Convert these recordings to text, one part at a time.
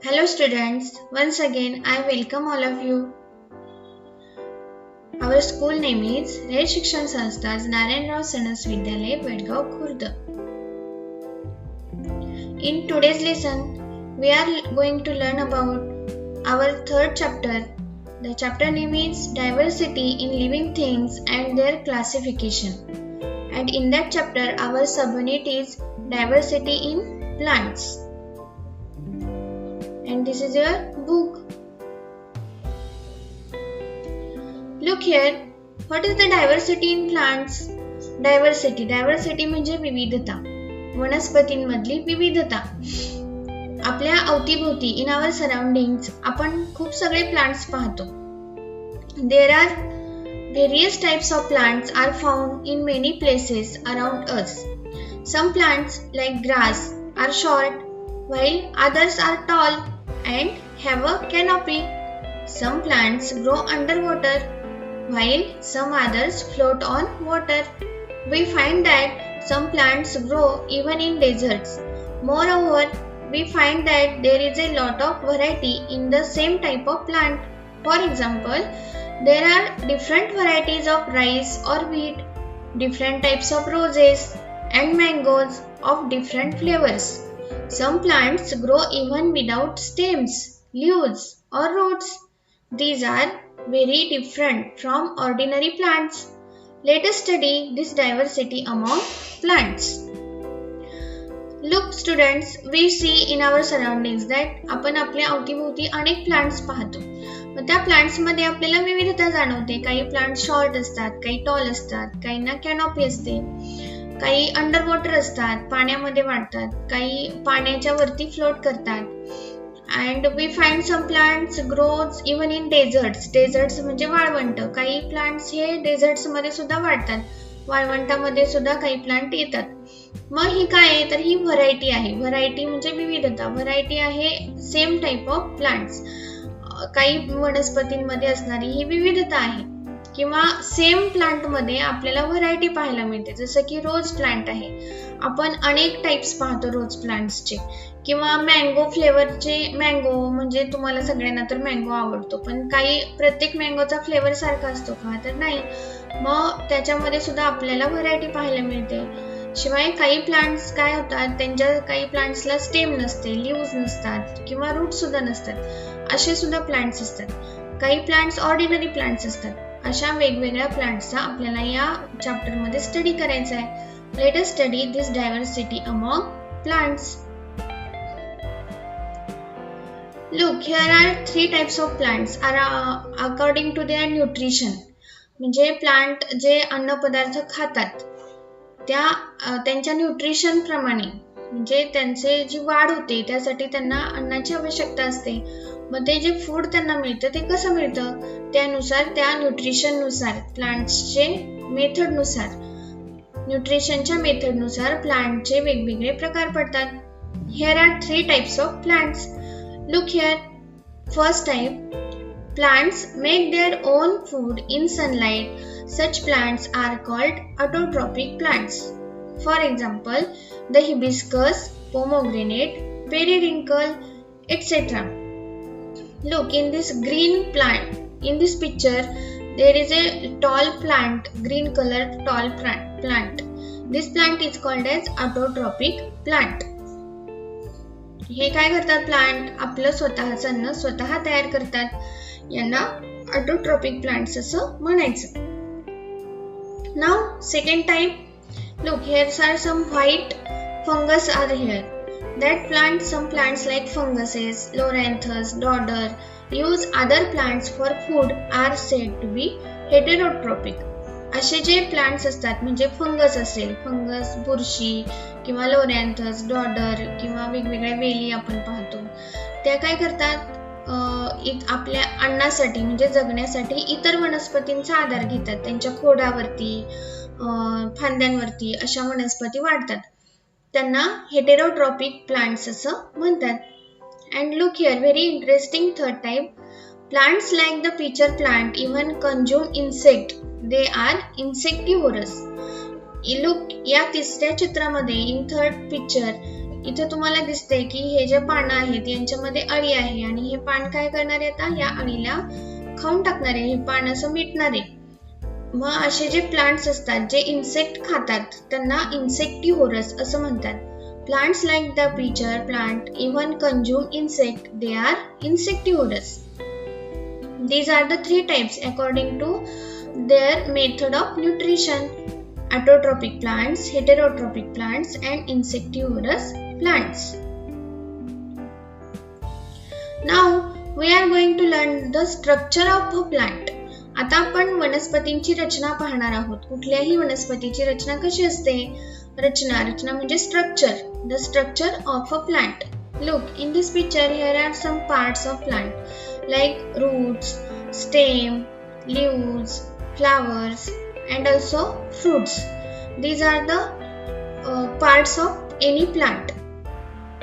Hello students, once again I welcome all of you. Our school name is Red Shikshan Sanstha's Narayan Rao Sanas Vidyalay, Bedgaon, Khurd. In today's lesson, we are going to learn about our third chapter. The chapter name is Diversity in Living Things and Their Classification. And in that chapter, our subunit is Diversity in Plants. And this is your book. Look here, what is the diversity in plants? Diversity म्हणजे विविधता, वनस्पतींमधली विविधता. आपल्या अवतीभोवती in our surroundings आपण खूप सगळे plants पाहतो. There are various types of plants are found in many places around us. Some plants like grass are short while others are tall and have a canopy. Some plants grow underwater while some others float on water. We find that some plants grow even in deserts. Moreover, we find that there is a lot of variety in the same type of plant. For example, there are different varieties of rice or wheat, different types of roses and mangoes of different flavors. Some plants grow even without stems, leaves or roots. These are very different from ordinary plants. Let us study this diversity among plants. Look students, we see in our surroundings that आपण आपल्या अवतीभोवती अनेक plants पाहतो. मग त्या plants मध्ये आपल्याला विविधता जाणवते. काही प्लांट शॉर्ट असतात, काही टॉल असतात, काहींना कॅनॉपी असते, काही अंडर वॉटर असतात, पाण्यामध्ये वाढतात, काही पाण्याच्या वरती फ्लोट करतात. And we find some plants grows even in deserts. Deserts म्हणजे वाळवंट. काही प्लांट्स हे डेझर्ट्स मध्ये सुद्धा वाढतात. वाळवंटामध्ये सुद्धा काही प्लांट येतात. मग ही काय आहे तर ही व्हरायटी आहे. व्हरायटी म्हणजे विविधता. व्हरायटी आहे सेम टाइप ऑफ प्लांट्स. काही वनस्पतींमध्ये असणारी ही विविधता आहे. किंवा सेम प्लांट मध्ये आपल्याला व्हरायटी पाहायला मिळते. जसं की रोज प्लांट आहे. आपण अनेक टाइप्स पाहतो रोज प्लांट्सचे. किंवा मँगो फ्लेवरचे. मँगो म्हणजे तुम्हाला सगळ्यांना तर मँगो आवडतो, पण काही प्रत्येक मँगोचा फ्लेवर सारखा असतो का तर नाही. मग त्याच्यामध्ये सुद्धा आपल्याला व्हरायटी पाहायला मिळते. शिवाय काही प्लांट्स काय होतात, त्यांच्या काही प्लांट्सला स्टेम नसते, लीव्स नसतात किंवा रूट सुद्धा नसतात. असे सुद्धा प्लांट्स असतात. काही प्लांट्स ऑर्डिनरी प्लांट्स असतात. अशा वेगवेगळ्या प्लांट्सचा आपल्याला या चॅप्टर मध्ये स्टडी करायचा आहे. Let us study this diversity among plants. Look, here are three types of plants are according to their nutrition. म्हणजे प्लांट जे अन्न पदार्थ खातात त्यांच्या न्यूट्रिशन प्रमाणे, म्हणजे त्यांचे जी वाढ होते त्यासाठी त्यांना अन्नाची आवश्यकता असते. मग ते जे फूड त्यांना मिळतं ते कसं मिळतं, त्यानुसार त्या न्यूट्रिशन नुसार, प्लांट्सचे मेथड नुसार, न्यूट्रिशनच्या मेथड नुसार प्लांटचे वेगवेगळे प्रकार पडतात. Here are three types of plants. Look here. First type, plants make their own food in sunlight. Such plants are called autotrophic plants. For example, the hibiscus, pomegranate, periwinkle, etc. Look, in this green plant, in this picture, there is a tall plant, green colored tall plant. This plant is called as autotrophic plant. हे काय करतात, plant आपलं स्वतःचं अन्न स्वतः तयार करतात. यांना ऑटोट्रॉपिक प्लांट्स असं म्हणायचं. Now second type. Look, here are some white fungus are here. That plant, some plants like funguses, loranthus, dodder use other plants for food are said to be heterotrophic. असे जे plants असतात, म्हणजे fungus असेल, fungus, बुरशी किंवा लोरॅन्थस, डॉडर किंवा वेगवेगळ्या वेली आपण पाहतो, त्या काय करतात, आपल्या अन्नासाठी म्हणजे जगण्यासाठी इतर वनस्पतींचा आधार घेतात. त्यांच्या खोडावरती, फांद्यांवरती अशा वनस्पती वाढतात. त्यांना हेटेरोट्रॉपिक प्लांट्स असं म्हणतात. And look here, very interesting third type. Plants like the pitcher plant even consume insect. They are insectivorous. Look, या तिसऱ्या चित्रामध्ये, in third picture, इथे तुम्हाला दिसतंय की हे जे पानं आहेत यांच्यामध्ये अळी आहे आणि हे पान काय करणार आहे, आता या अळीला खाऊन टाकणार आहे, हे पान असं मिटणार आहे. मग असे जे प्लांट्स असतात जे इन्सेक्ट खातात त्यांना इन्सेक्टिव्होरस असं म्हणतात. Plants like the preacher plant even consume insect. They are insectivorous. These are the three types according to their method of nutrition: autotrophic plants, heterotrophic plants, and insectivorous plants. Now we are going to learn the structure of a plant. आता आपण वनस्पतींची रचना पाहणार आहोत. कुठल्याही वनस्पतीची रचना कशी असते? रचना म्हणजे structure. The structure of a plant. Look, in this picture here are some parts of plant like roots, stem, leaves, flowers, and also fruits. These are the parts of any plant.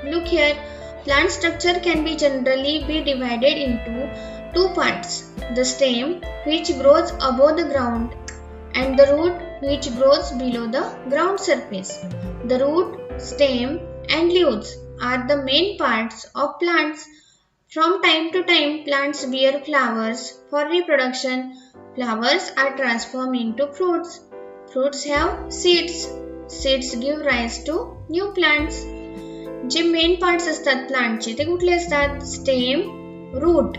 Look here, plant structure can be generally be divided into two parts: the stem, which grows above the ground, and the root, which grows below the ground surface. The root, stem, and leaves are the main parts of plants. From time to time, plants bear flowers. For reproduction, flowers are transformed into fruits. Fruits have seeds. Seeds give rise to new plants. जे main parts असतात प्लांटचे ते कुठले असतात? Stem, route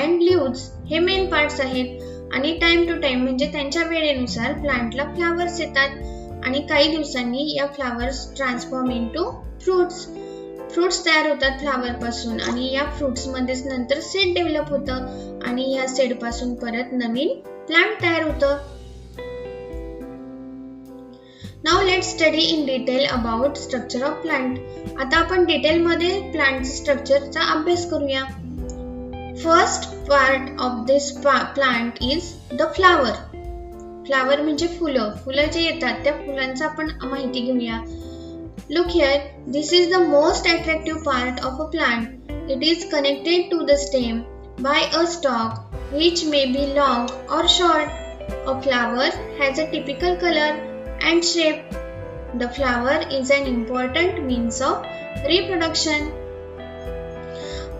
and leaves हे main parts आहेत. आणि time to time म्हणजे त्यांच्या वेळेनुसार प्लांटला फ्लावर्स येतात आणि काही दिवसांनी या flowers transform into fruits. Fruits तयार होतात फ्लावर पासून आणि या फ्रुट्स मध्येच नंतर सीड डेव्हलप होतं आणि या सीड पासून परत नवीन प्लांट तयार होतं. Now let's study in detail about structure of plant. आता आपण डिटेल मध्ये प्लांट स्ट्रक्चरचा अभ्यास करूया. First part of this plant is the flower. Flower म्हणजे फुलं. फुलं जे येतात त्या फुलांचा आपण माहिती घेऊया. Look here, this is the most attractive part of a plant. It is connected to the stem by a stalk which may be long or short. A flower has a typical color and shape. The flower is an important means of reproduction.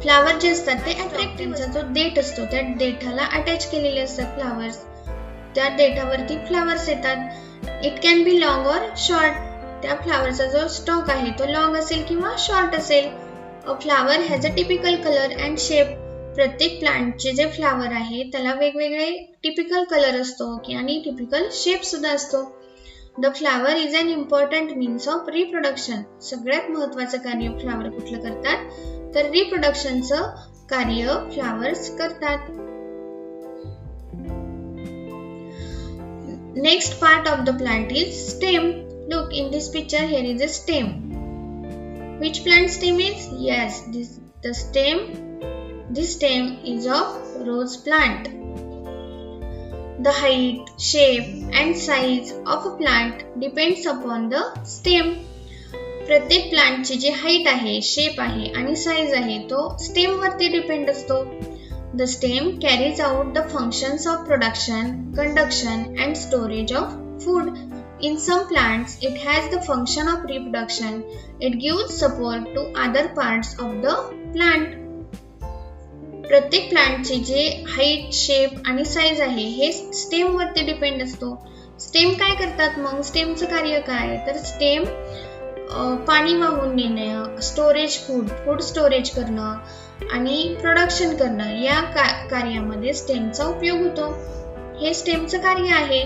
Flower जे असतात ते attractive, जो देठ असतो त्या देठाला attach केलेले असतात flowers. त्या देठावरती फ्लावर्स येतात. इट कॅन बी लॉंग और शॉर्ट. त्या फ्लावरचा जो स्टॉक आहे तो लॉंग असेल किंवा शॉर्ट असेल. अ flower has a typical colour and shape. प्रत्येक प्लांटचे जे फ्लावर आहे त्याला वेगवेगळे टिपिकल कलर असतो आणि टिपिकल शेप सुद्धा असतो. The flower is an important means of reproduction. सगळ्यात महत्वाचं कार्य फ्लावर कुठलं करतात तर रिप्रोडक्शनचं कार्य फ्लावर्स करतात. Next part of the plant is stem. Look, in this picture here is a stem. Which plant stem is? Yes, this stem is of rose plant. The height, shape and size of a plant depends upon the stem. प्रत्येक प्लांटची जी height आहे, shape आहे आणि size आहे तो stem वरती depend असतो. The stem carries out the functions of production, conduction and storage of food. In some plants, it has the function of reproduction. It gives support to other parts of the plant. प्रत्येक प्लांटची जे height, shape आणि size आहे हे stem वरती depend असतो. Stem काय करतात मग? स्टेमचं कार्य काय तर स्टेम पाणी वाहून नेणं, स्टोरेज फूड स्टोरेज करणं आणि प्रोडक्शन करणं या कार्यामध्ये स्टेमचा उपयोग होतो. हे स्टेमचं कार्य आहे.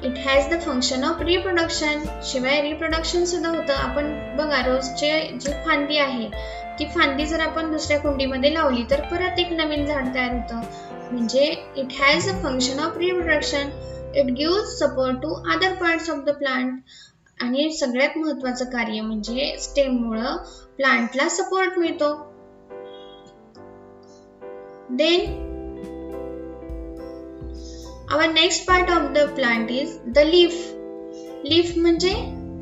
It has the function of reproduction. शिवाय रिप्रोडक्शन सुद्धा होतं. आपण बघा रोजचे जी फांदी आहे ती फांदी जर आपण दुसऱ्या कुंडीमध्ये लावली तर परत एक नवीन झाड तयार होतं. म्हणजे it has the function of reproduction. It gives support to other parts of the plant. आणि सगळ्यात महत्वाचं कार्य म्हणजे स्टेममुळे प्लांटला सपोर्ट मिळतो. Then our next part of the plant is the leaf. Leaf म्हणजे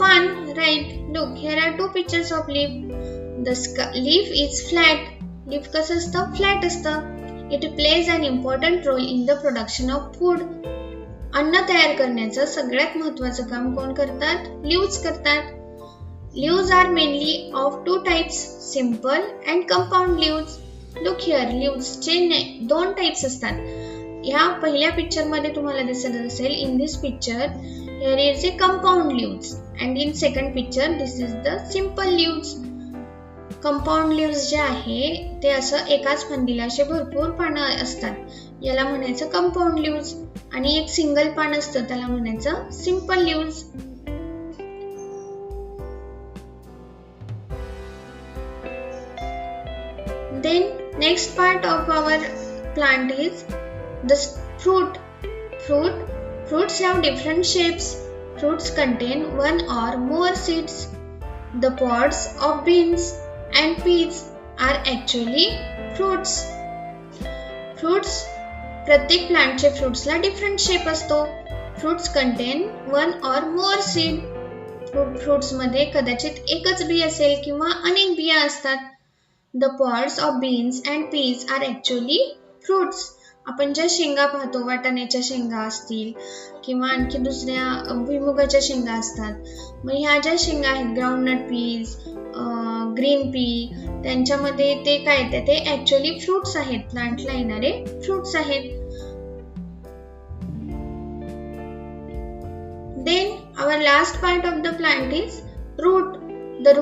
पान, right? Look, here are two pictures of leaf. The leaf is flat. Leaf कसं असतं? Flat असतं. It plays an important role in the production of food. अन्न तयार करण्याचं सगळ्यात महत्त्वाचं काम कोण करतात? Leaves करतात. Leaves are mainly of two types, simple and compound leaves. Look here, leaves चे दोन टाइप्स असतात. या पहिल्या पिक्चर मध्ये तुम्हाला दिसत असेल, in this picture here is a compound leaves and in second picture this is the simple leaves. Compound leaves जे आहे ते असं एकाच फांदीला असे भरपूर पानं असतात, याला म्हणायचं कंपाऊंड लीव्स. आणि एक सिंगल पान असतं त्याला म्हणायचं simple leaves. Then next part of our plant is the fruit. Fruits have different shapes. Fruits contain one or more seeds. The pods of beans and peas are actually fruits. प्रत्येक प्लांटचे फ्रुट्सला different shape असतो. Fruits content one और मोर seed. Fruits मध्ये कदाचित एकच बी असेल किंवा अनेक बिया असतात. The pods of beans and peas are actually fruits. आपण ज्या शेंगा पाहतो, वाटाण्याच्या शेंगा असतील किंवा आणखी दुसऱ्या भुईमुगाच्या शेंगा असतात. मग ह्या ज्या शेंगा आहेत, ग्राउंडनट पीज, ग्रीन पी, त्यांच्यामध्ये ते काय ते ऍक्च्युअली फ्रुट्स आहेत, प्लांटला येणारे फ्रुट्स आहेत. Then our last part of the plant is root. The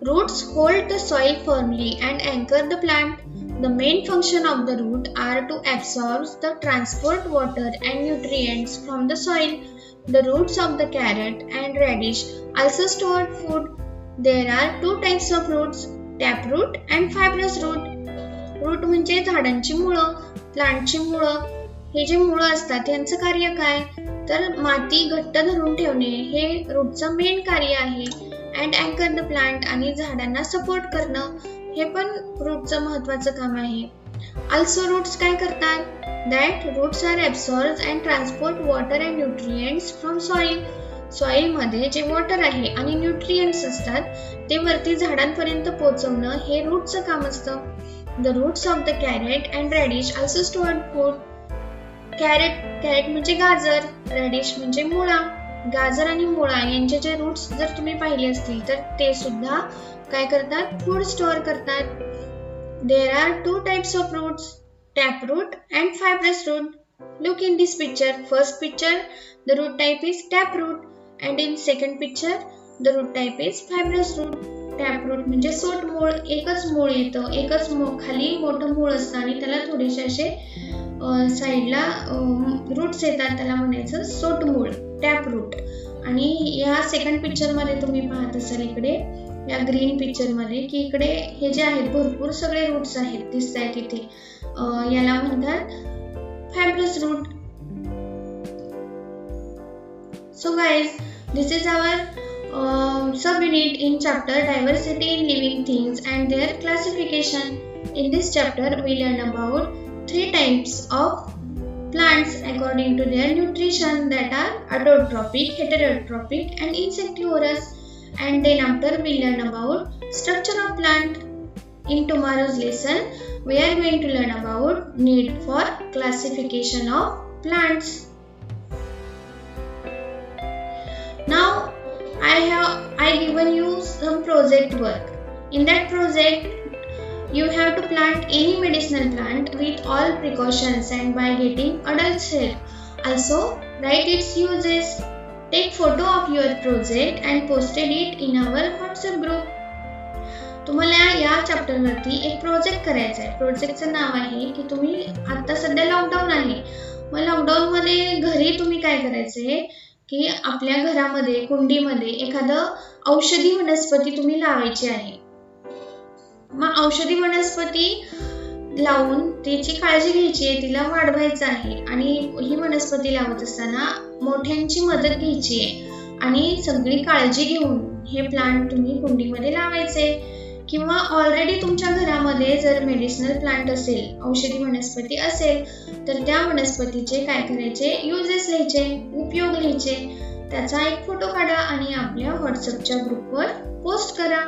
roots hold the soil firmly and anchor the plant. The main function of the root are to absorb the transport water and nutrients from the soil. The roots of the carrot and radish also store food. There are two types of roots, taproot and fibrous root. Root म्हणजे झाडांची मुळं, प्लांटची मुळं. हे जे मुळं असतात यांचं कार्य काय, तर माती घट्ट धरून ठेवणे हे रूटचं मेन कार्य आहे. अँड अँकर द प्लांट, आणि झाडांना सपोर्ट करणं हे पण रूटचं महत्त्वाचं काम आहे. Also roots काय करतात, that roots are absorbed and transport water and nutrients from soil. Soil मध्ये जे वॉटर आहे आणि न्यूट्रिएंट्स असतात ते वरती झाडांपर्यंत पोहोचवणं हे रूटचं काम असतं. The roots of the carrot and radish also stored food. Carrot म्हणजे गाजर, रॅडिश म्हणजे मुळा. गाजर आणि मुळा यांचे जे रूट्स जर तुम्ही पाहिले असतील तर ते सुद्धा काय करतात, फूड स्टोअर करतात. There are two types of roots, taproot and fibrous root. Look in this picture. First picture, the root type is taproot, and in second picture, the root type is fibrous root. Taproot म्हणजे सोट मूळ, एकच मूळ येतं, एकच खाली मोठं मूळ असतं आणि त्याला थोडेसे असे साईडला रूट्स येतात, त्याला म्हणायचं सोट मूळ, टॅपरूट. आणि या सेकंड पिक्चर मध्ये तुम्ही पाहत असाल इकडे या ग्रीन पिक्चर मध्ये की इकडे हे जे आहेत भरपूर सगळे रूट्स आहेत दिसत आहेत इथे, याला म्हणतात fibrous root. So guys, this is our sub unit in chapter diversity in living things and their classification. In this chapter we learn about three types of plants according to their nutrition, that are autotrophic, heterotrophic and insectivorous. And then after we learn about structure of plant. In tomorrow's lesson we are going to learn about need for classification of plants. Now I given you some project work. In that project you have to plant any medicinal plant with all precautions and by getting adults help. Also write its uses. Take photo of your project and posted it in our WhatsApp group. तुम्हाला या chapter वरती एक project करायचा आहे. प्रोजेक्टचं नाव आहे की तुम्ही आता सध्या लॉकडाऊन आहे, मग लॉकडाऊन मध्ये घरी तुम्ही काय करायचंय की आपल्या घरामध्ये कुंडीमध्ये एखादं औषधी वनस्पती तुम्ही लावायची आहे. मग औषधी वनस्पती लावून त्याची काळजी घ्यायची आहे, तिला वाढवायचं आहे. आणि ही वनस्पती लावत असताना मोठ्यांची मदत घ्यायची आहे आणि सगळी काळजी घेऊन हे प्लांट तुम्ही कुंडीमध्ये लावायचे. किंवा ऑलरेडी तुमच्या घरामध्ये जर मेडिसिनल प्लांट असेल, औषधी वनस्पती असेल, तर त्या वनस्पतीचे काय करायचे, युजेस लिहायचे, उपयोग लिहायचे. त्याचा एक फोटो काढा आणि आपल्या व्हॉट्सअपच्या ग्रुपवर पोस्ट करा.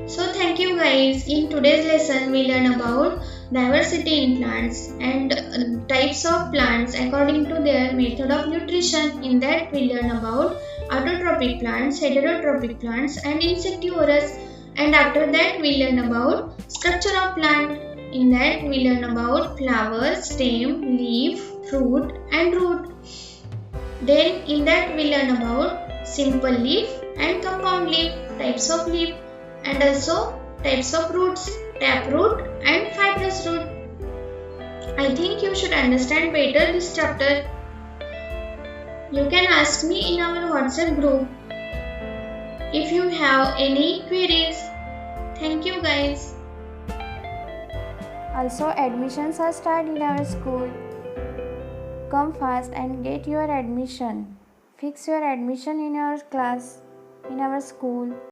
So thank you guys. In today's lesson we learn about diversity in plants and types of plants according to their method of nutrition. In that we learn about autotrophic plants, heterotrophic plants and insectivorous. And after that we learn about structure of plant. In that we learn about flower, stem, leaf, fruit and root. Then in that we learn about simple leaf and compound leaf, types of leaf and also types of roots, taproot and fibrous root. I think you should understand better this chapter. You can ask me in our WhatsApp group if you have any queries. Thank you guys. Also, admissions are started in our school. Come fast and get your admission. Fix your admission in our class, in our school.